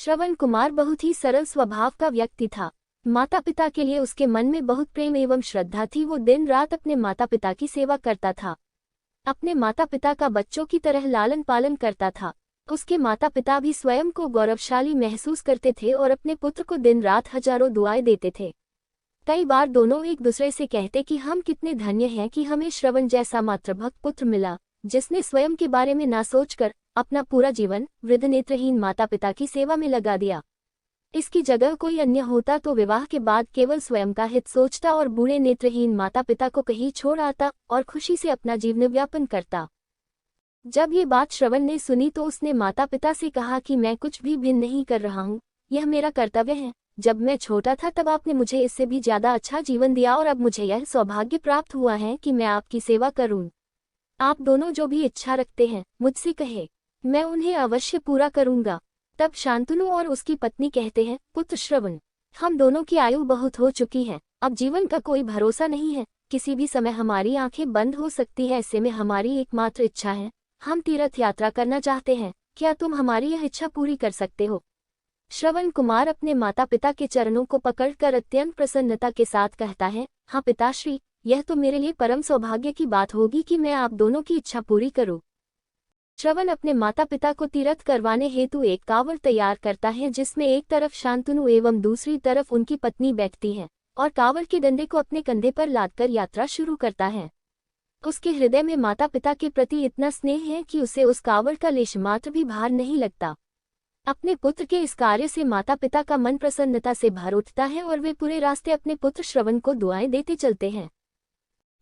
श्रवण कुमार बहुत ही सरल स्वभाव का व्यक्ति था। माता पिता के लिए उसके मन में बहुत प्रेम एवं श्रद्धा थी। वो दिन रात अपने माता पिता की सेवा करता था। अपने माता पिता का बच्चों की तरह लालन पालन करता था। उसके माता पिता भी स्वयं को गौरवशाली महसूस करते थे और अपने पुत्र को दिन रात हजारों दुआएं देते थे। कई बार दोनों एक दूसरे से कहते कि हम कितने धन्य हैं कि हमें श्रवण जैसा मातृभक्त पुत्र मिला, जिसने स्वयं के बारे में ना सोचकर अपना पूरा जीवन वृद्ध नेत्रहीन माता पिता की सेवा में लगा दिया। इसकी जगह कोई अन्य होता तो विवाह के बाद केवल स्वयं का हित सोचता और बूढ़े नेत्रहीन माता पिता को कहीं छोड़ आता और खुशी से अपना जीवन व्यापन करता। जब ये बात श्रवण ने सुनी तो उसने माता पिता से कहा कि मैं कुछ भी भिन्न नहीं कर रहा हूँ, यह मेरा कर्तव्य है। जब मैं छोटा था तब आपने मुझे इससे भी ज्यादा अच्छा जीवन दिया और अब मुझे यह सौभाग्य प्राप्त हुआ है कि मैं आपकी सेवा करूं। आप दोनों जो भी इच्छा रखते हैं मुझसे कहे, मैं उन्हें अवश्य पूरा करूंगा। तब शांतनु और उसकी पत्नी कहते हैं, पुत्र श्रवण, हम दोनों की आयु बहुत हो चुकी है, अब जीवन का कोई भरोसा नहीं है, किसी भी समय हमारी आंखें बंद हो सकती है। ऐसे में हमारी एकमात्र इच्छा है, हम तीर्थ यात्रा करना चाहते हैं, क्या तुम हमारी यह इच्छा पूरी कर सकते हो? श्रवण कुमार अपने माता पिता के चरणों को पकड़कर अत्यंत प्रसन्नता के साथ कहता है, हाँ पिताश्री, यह तो मेरे लिए परम सौभाग्य की बात होगी कि मैं आप दोनों की इच्छा पूरी करूं। श्रवण अपने माता पिता को तीर्थ करवाने हेतु एक कांवड़ तैयार करता है, जिसमें एक तरफ शांतनु एवं दूसरी तरफ उनकी पत्नी बैठती है और कांवड़ के डंडे को अपने कंधे पर लादकर यात्रा शुरू करता है। उसके हृदय में माता पिता के प्रति इतना स्नेह है कि उसे उस कांवड़ का लेश मात्र भी भार नहीं लगता। अपने पुत्र के इस कार्य से माता पिता का मन प्रसन्नता से भर उठता है और वे पूरे रास्ते अपने पुत्र श्रवण को दुआएं देते चलते हैं।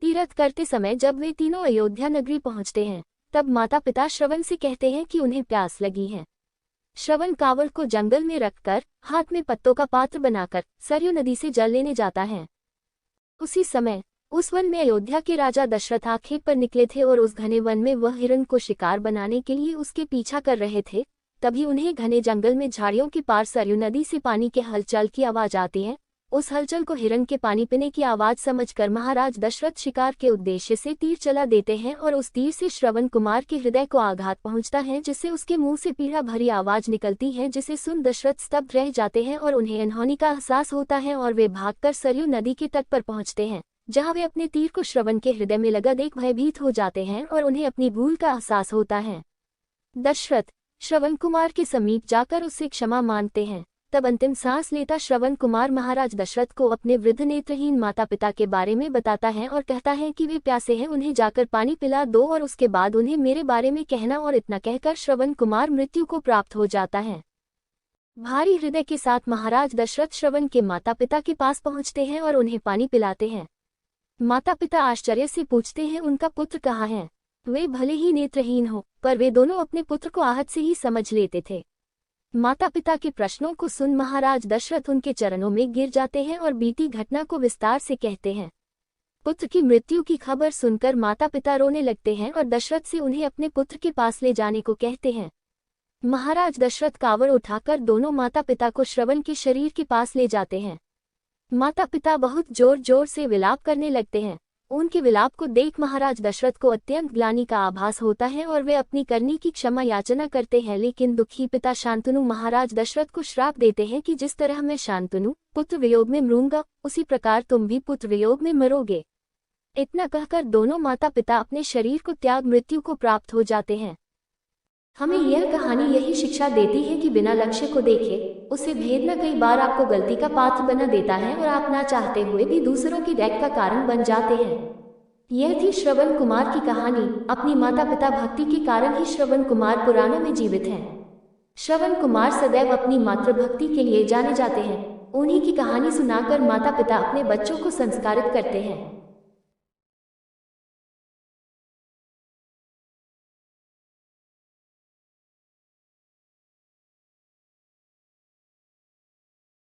तीर्थ करते समय जब वे तीनों अयोध्या नगरी पहुंचते हैं तब माता पिता श्रवण से कहते हैं कि उन्हें प्यास लगी है। श्रवण कांवड़ को जंगल में रखकर हाथ में पत्तों का पात्र बनाकर सरयू नदी से जल लेने जाता है। उसी समय उस वन में अयोध्या के राजा दशरथ आखेट पर निकले थे और उस घने वन में वह हिरण को शिकार बनाने के लिए उसके पीछा कर रहे थे। तभी उन्हें घने जंगल में झाड़ियों के पार सरयू नदी से पानी के हलचल की आवाज आती है। उस हलचल को हिरण के पानी पीने की आवाज समझकर महाराज दशरथ शिकार के उद्देश्य से तीर चला देते हैं और उस तीर से श्रवण कुमार के हृदय को आघात पहुंचता है, जिससे उसके मुंह से पीड़ा भरी आवाज निकलती है, जिसे सुन दशरथ स्तब्ध रह जाते हैं और उन्हें अनहोनी का एहसास होता है और वे भागकर सरयू नदी के तट पर पहुंचते हैं, जहां वे अपने तीर को श्रवण के हृदय में लगा देख भयभीत हो जाते हैं और उन्हें अपनी भूल का एहसास होता है। दशरथ श्रवण कुमार के समीप जाकर उससे क्षमा मांगते हैं। तब अंतिम सांस लेता श्रवण कुमार महाराज दशरथ को अपने वृद्ध नेत्रहीन माता पिता के बारे में बताता है और कहता है कि वे प्यासे हैं, उन्हें जाकर पानी पिला दो और उसके बाद उन्हें मेरे बारे में कहना। और इतना कहकर श्रवण कुमार मृत्यु को प्राप्त हो जाता है। भारी हृदय के साथ महाराज दशरथ श्रवण के माता पिता के पास पहुंचते हैं और उन्हें पानी पिलाते हैं। माता पिता आश्चर्य से पूछते हैं, उनका पुत्र कहाँ है? वे भले ही नेत्रहीन हो पर वे दोनों अपने पुत्र को आहत से ही समझ लेते थे। माता पिता के प्रश्नों को सुन महाराज दशरथ उनके चरणों में गिर जाते हैं और बीती घटना को विस्तार से कहते हैं। पुत्र की मृत्यु की खबर सुनकर माता पिता रोने लगते हैं और दशरथ से उन्हें अपने पुत्र के पास ले जाने को कहते हैं। महाराज दशरथ कांवड़ उठाकर दोनों माता पिता को श्रवण के शरीर के पास ले जाते हैं। माता पिता बहुत जोर जोर से विलाप करने लगते हैं। उनके विलाप को देख महाराज दशरथ को अत्यंत ग्लानि का आभास होता है और वे अपनी करनी की क्षमा याचना करते हैं। लेकिन दुखी पिता शांतनु महाराज दशरथ को श्राप देते हैं कि जिस तरह मैं शांतनु पुत्र वियोग में मरूंगा, उसी प्रकार तुम भी पुत्र वियोग में मरोगे। इतना कहकर दोनों माता पिता अपने शरीर को त्याग मृत्यु को प्राप्त हो जाते हैं। हमें यह कहानी यही शिक्षा देती है कि बिना लक्ष्य को देखे उसे भेदना कई बार आपको गलती का पात्र बना देता है और आप ना चाहते हुए भी दूसरों की डैक का कारण बन जाते हैं। यह थी श्रवण कुमार की कहानी। अपनी माता पिता भक्ति के कारण ही श्रवण कुमार पुराणों में जीवित हैं। श्रवण कुमार सदैव अपनी मातृभक्ति के लिए जाने जाते हैं। उन्हीं की कहानी सुनाकर माता पिता अपने बच्चों को संस्कारित करते हैं।